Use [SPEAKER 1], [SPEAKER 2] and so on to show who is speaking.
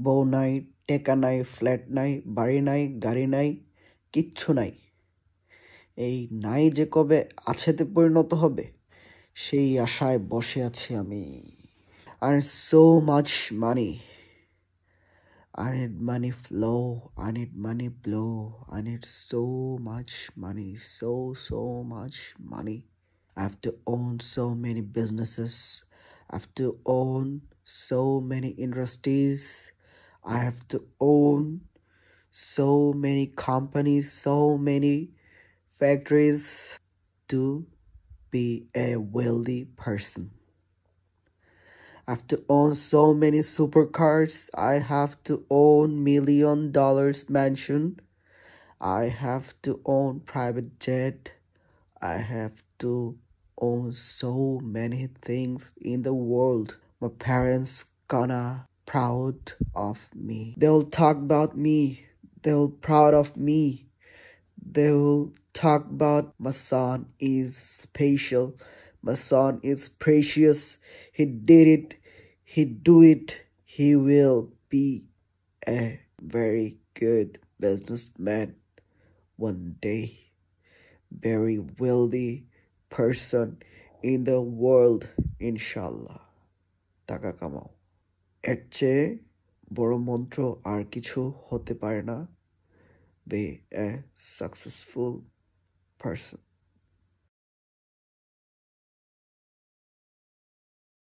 [SPEAKER 1] বউ নাই, টেকা নাই, ফ্ল্যাট নাই, বাড়ি নাই, গাড়ি নাই, কিচ্ছু নাই। এই নাই যে কবে আছেতে পরিণত হবে সেই আশায় বসে আছি আমি। I need so much money. I need money flow. I need money blow. I need so much money. So much money. I have to own so many businesses. I have to own so many industries. I have to own so many companies, so many factories to be a wealthy person. I have to own so many supercars. I have to own $1 million mansion. I have to own private jet. I have to own so many things in the world. My parents gonna proud of me. They'll talk about me. They'll proud of me. They will talk about my son is special. My son is precious. He did it. He do it. He will be a very good businessman one day. Very wealthy person in the world, inshallah. টাকা কামাও। এর চেয়ে বড় মন্ত্র আর কিছু হতে পারে না। Be a successful person.